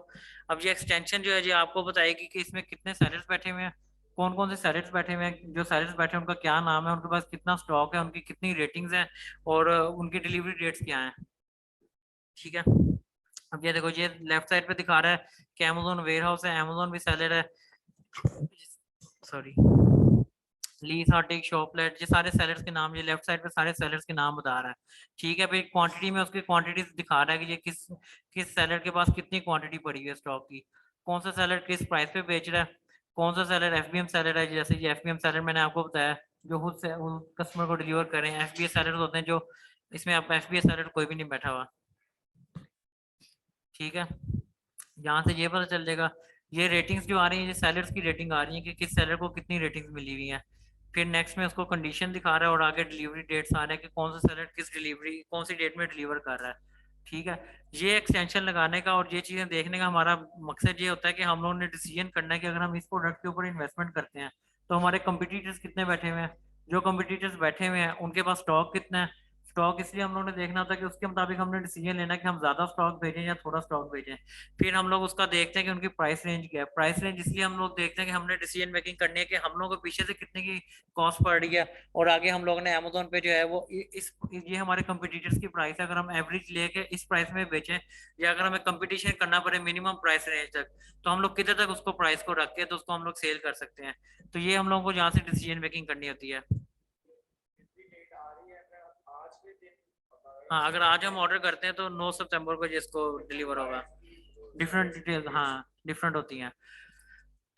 अब ये एक्सटेंशन जो है, ये आपको बताएगी कि इसमें कितने सेलर्स बैठे हुए हैं, कौन कौन से सेलर्स बैठे हुए हैं, जो सेलर्स बैठे हैं उनका क्या नाम है, उनके पास कितना स्टॉक है, उनकी कितनी रेटिंग्स हैं, और उनकी डिलीवरी डेट्स क्या हैं, ठीक है। अब ये देखो, ये लेफ्ट साइड पे दिखा रहा है कि अमेजोन वेयर हाउस है, अमेजोन भी सेलर है, सॉरी, ली साटिक शॉपलेट, ये सारे सेलर्स के नाम, ये लेफ्ट साइड पे सारे सेलर्स के नाम बता रहा है, ठीक है। फिर क्वांटिटी में उसकी क्वांटिटी दिखा रहा है कि ये किस किस सेलर के पास कितनी क्वांटिटी पड़ी हुई है स्टॉक की, कौन सा सेलर किस प्राइस पे बेच रहा है, कौन सा सेलर एफबीएम सेलर है। जैसे ये एफबीएम सेलर मैंने आपको बताया, जो खुद से कस्टमर को डिलीवर कर रहे हैं। एफबीएस सेलर होते हैं जो, इसमें आप एफबीएस सेलर कोई भी नहीं बैठा हुआ, ठीक है। यहाँ से ये पता चल जाएगा। ये रेटिंग्स जो आ रही है, ये सेलर्स की रेटिंग आ रही है कि किस सेलर को कितनी रेटिंग्स मिली हुई है। फिर नेक्स्ट में उसको कंडीशन दिखा रहा है, और आगे डिलीवरी डेट्स आ रहे हैं कि कौन सा सेलर किस डिलीवरी कौन सी डेट में डिलीवर कर रहा है, ठीक है। ये एक्सटेंशन लगाने का और ये चीजें देखने का हमारा मकसद ये होता है कि हम लोगों ने डिसीजन करना है कि अगर हम इस प्रोडक्ट के ऊपर इन्वेस्टमेंट करते हैं, तो हमारे कंपटीटर्स कितने बैठे हुए हैं, जो कंपटीटर्स बैठे हुए हैं उनके पास स्टॉक कितना है। स्टॉक इसलिए हम लोगों ने देखना होता है कि उसके मुताबिक हमने डिसीजन लेना है कि हम ज्यादा स्टॉक भेजें या थोड़ा स्टॉक भेजें। फिर हम लोग उसका देखते हैं कि उनकी प्राइस रेंज क्या है। प्राइस रेंज इसलिए हम लोग देखते हैं कि हमने डिसीजन मेकिंग करनी है कि हम लोगों को पीछे से कितने की कॉस्ट पड़ रही है, और आगे हम लोगों ने अमेजोन पे जो है वो इस ये हमारे कंपटीटर्स की प्राइस है, अगर हम एवरेज लेके इस प्राइस में बेचें, या अगर हमें कंपटीशन करना पड़े मिनिमम प्राइस रेंज तक, तो हम लोग कितने तक उसको प्राइस को रख के तो उसको हम लोग सेल कर सकते हैं। तो ये हम लोगों को यहाँ से डिसीजन मेकिंग करनी होती है। हाँ, अगर आज हम ऑर्डर करते हैं तो 9 सितंबर को जिसको डिलीवर होगा। डिफरेंट डिटेल्स, हाँ, डिफरेंट होती हैं।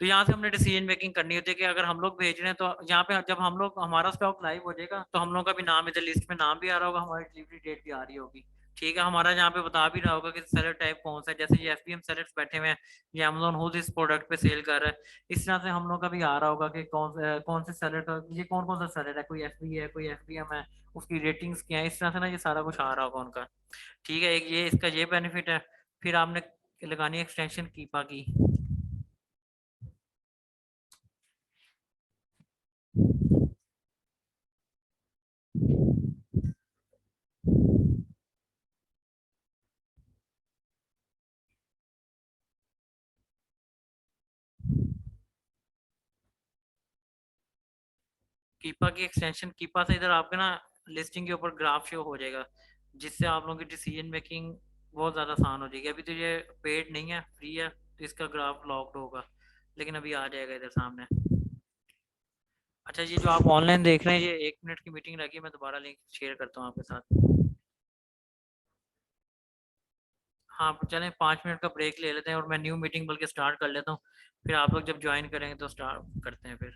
तो यहाँ से हमने डिसीजन मेकिंग करनी होती है कि अगर हम लोग भेज रहे हैं, तो यहाँ पे जब हम लोग हमारा स्टॉक लाइव हो जाएगा, तो हम लोग का भी नाम इधर लिस्ट में नाम भी आ रहा होगा, हमारी डिलीवरी डेट भी आ रही होगी, ठीक है। हमारा यहाँ पे बता भी रहा होगा कि सेलर टाइप कौन सा है, जैसे ये एफबीएम सेलर्स बैठे हुए हैं, ये अमेजोन खुद इस प्रोडक्ट पे सेल कर रहा है। इस तरह से हम लोग का भी आ रहा होगा कि कौन से सेलर का, ये कौन कौन सा सेलर है, कोई एफबी है, कोई एफबीएम है, उसकी रेटिंग्स क्या है, इस तरह से ना ये सारा कुछ आ रहा होगा उनका, ठीक है। एक ये इसका ये बेनिफिट है। फिर आपने लगानी है एक्सटेंशन कीपा की। कीपा की एक्सटेंशन, कीपा से इधर आपके ना लिस्टिंग के ऊपर ग्राफ शो हो जाएगा, जिससे आप लोगों की डिसीजन मेकिंग बहुत ज़्यादा आसान हो जाएगी। अभी तो ये पेड नहीं है, फ्री है, तो इसका ग्राफ लॉक्ड होगा, लेकिन अभी आ जाएगा इधर सामने। अच्छा, ये जो आप ऑनलाइन देख रहे हैं, ये 1 मिनट की मीटिंग लगी, मैं दोबारा लिंक शेयर करता हूँ आपके साथ। हाँ, चलें 5 मिनट का ब्रेक ले लेते हैं, और मैं न्यू मीटिंग बल्कि स्टार्ट कर लेता हूँ, फिर आप लोग जब ज्वाइन करेंगे तो स्टार्ट करते हैं फिर।